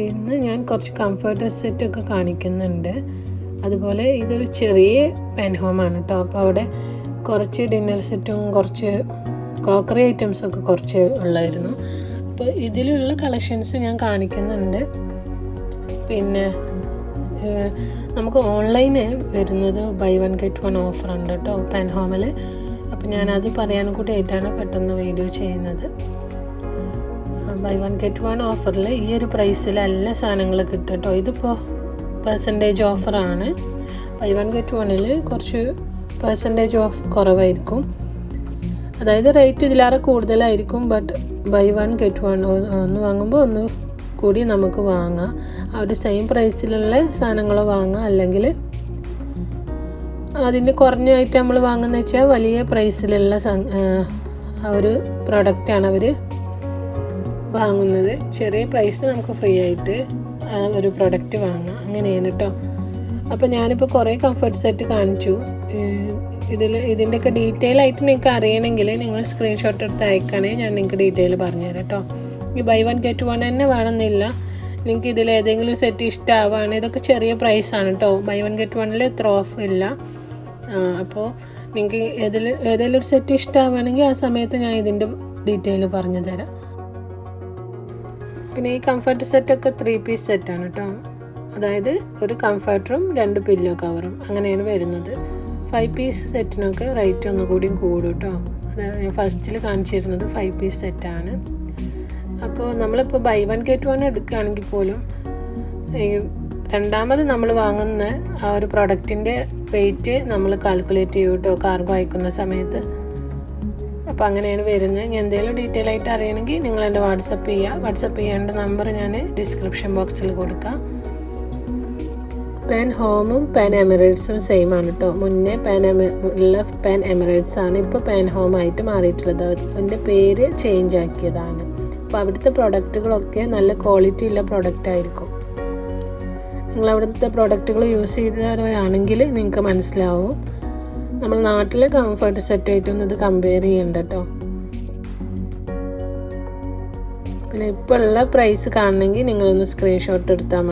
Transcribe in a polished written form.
ഇന്ന് ഞാൻ കുറച്ച് കംഫർട്ട് സെറ്റൊക്കെ കാണിക്കുന്നുണ്ട്. അതുപോലെ ഇതൊരു ചെറിയ പെൻ ഹോമാണ് കേട്ടോ. അപ്പോൾ അവിടെ കുറച്ച് ഡിന്നർ സെറ്റും കുറച്ച് ക്രോക്കറി ഐറ്റംസൊക്കെ കുറച്ച് ഉള്ളായിരുന്നു. അപ്പോൾ ഇതിലുള്ള കളക്ഷൻസ് ഞാൻ കാണിക്കുന്നുണ്ട്. പിന്നെ നമുക്ക് ഓൺലൈന് വരുന്നത് ബൈ 1 get 1 ഓഫർ ഉണ്ട് കേട്ടോ പെൻ ഹോമിൽ. അപ്പോൾ ഞാനത് പറയാൻ കൂടിയായിട്ടാണ് പെട്ടെന്ന് വീഡിയോ ചെയ്യുന്നത്. ബൈ 1 get 1 ഓഫറിൽ ഈ ഒരു പ്രൈസിൽ എല്ലാ സാധനങ്ങളും കിട്ടും കേട്ടോ. ഇതിപ്പോൾ പെർസെൻറ്റേജ് ഓഫറാണ്. ബൈ 1 get 1ൽ കുറച്ച് പെർസെൻറ്റേജ് ഓഫ് കുറവായിരിക്കും. അതായത് റേറ്റ് ഇതിലേറെ കൂടുതലായിരിക്കും. ബട്ട് ബൈ 1 get 1 ഒന്ന് വാങ്ങുമ്പോൾ ഒന്ന് കൂടി നമുക്ക് വാങ്ങാം. ആ ഒരു സെയിം പ്രൈസിലുള്ള സാധനങ്ങൾ വാങ്ങാം. അല്ലെങ്കിൽ അതിന് കുറഞ്ഞായിട്ട് നമ്മൾ വാങ്ങുന്ന വെച്ചാൽ വലിയ പ്രൈസിലുള്ള ആ ഒരു പ്രൊഡക്റ്റാണ് അവർ വാങ്ങുന്നത്. ചെറിയ പ്രൈസ് നമുക്ക് ഫ്രീ ആയിട്ട് ഒരു പ്രൊഡക്റ്റ് വാങ്ങാം. അങ്ങനെയാണ് കേട്ടോ. അപ്പോൾ ഞാനിപ്പോൾ കുറേ കംഫർട്ട് സെറ്റ് കാണിച്ചു. ഇതിൻ്റെയൊക്കെ ഡീറ്റെയിൽ ആയിട്ട് നിങ്ങൾക്ക് അറിയണമെങ്കിൽ നിങ്ങൾ സ്ക്രീൻഷോട്ട് എടുത്ത് അയക്കുകയാണെങ്കിൽ ഞാൻ നിങ്ങൾക്ക് ഡീറ്റെയിൽ പറഞ്ഞുതരാം കേട്ടോ. ഈ ബൈ 1 get 1 തന്നെ വേണമെന്നില്ല. നിങ്ങൾക്ക് ഇതിൽ ഏതെങ്കിലും സെറ്റ് ഇഷ്ടമാവുകയാണ്. ഇതൊക്കെ ചെറിയ പ്രൈസാണ് കേട്ടോ. ബൈ 1 get 1ൽ ഇത്ര ഓഫ് ഇല്ല. അപ്പോൾ നിങ്ങൾക്ക് ഏതെങ്കിലും ഒരു സെറ്റ് ഇഷ്ടമാവുകയാണെങ്കിൽ ആ സമയത്ത് ഞാൻ ഇതിൻ്റെ ഡീറ്റെയിൽ പറഞ്ഞു തരാം. പിന്നെ ഈ കംഫർട്ട് സെറ്റൊക്കെ 3 പീസ് സെറ്റാണ് കേട്ടോ. അതായത് ഒരു കംഫർട്ടറും 2 പില്ലോ കവറും അങ്ങനെയാണ് വരുന്നത്. 5 പീസ് സെറ്റിനൊക്കെ റേറ്റ് ഒന്നുകൂടി കൂടും കേട്ടോ. അത് ഞാൻ ഫസ്റ്റിൽ കാണിച്ചിരുന്നത് 5 പീസ് സെറ്റാണ്. അപ്പോൾ നമ്മളിപ്പോൾ ബൈ 1 get 1 എടുക്കുകയാണെങ്കിൽ പോലും രണ്ടാമത് നമ്മൾ വാങ്ങുന്ന ആ ഒരു പ്രൊഡക്റ്റിൻ്റെ വെയിറ്റ് നമ്മൾ കാൽക്കുലേറ്റ് ചെയ്യും കേട്ടോ കാർഗോ അയക്കുന്ന സമയത്ത്. അപ്പോൾ അങ്ങനെയാണ് വരുന്നത്. ഇനി എന്തെങ്കിലും ഡീറ്റെയിൽ ആയിട്ട് അറിയണമെങ്കിൽ നിങ്ങൾ എൻ്റെ വാട്സപ്പ് ചെയ്യേണ്ട നമ്പർ ഞാൻ ഡിസ്ക്രിപ്ഷൻ ബോക്സിൽ കൊടുക്കാം. പെൻ ഹോമും പെൻ എമിറേറ്റ്സും സെയിം ആണ് കേട്ടോ. മുന്നേ പെൻ എമിറേറ്റ്സ് ആണ്, ഇപ്പോൾ പെൻ ഹോം ആയിട്ട് മാറിയിട്ടുള്ളത്. അതിൻ്റെ പേര് ചേഞ്ച് ആക്കിയതാണ്. അപ്പോൾ അവിടുത്തെ പ്രൊഡക്റ്റുകളൊക്കെ നല്ല ക്വാളിറ്റി ഉള്ള പ്രൊഡക്റ്റ് ആയിരിക്കും. നിങ്ങൾ അവിടുത്തെ പ്രൊഡക്റ്റുകൾ യൂസ് ചെയ്തവരാണെങ്കിൽ നിങ്ങൾക്ക് മനസ്സിലാവും. നമ്മൾ നാട്ടിലെ കംഫർട്ട് സെറ്റായിട്ടൊന്നും ഇത് കമ്പയർ ചെയ്യണ്ട കേട്ടോ. പിന്നെ ഇപ്പോൾ ഉള്ള പ്രൈസ് കാണണമെങ്കിൽ നിങ്ങളൊന്ന് സ്ക്രീൻഷോട്ട് എടുത്താൽ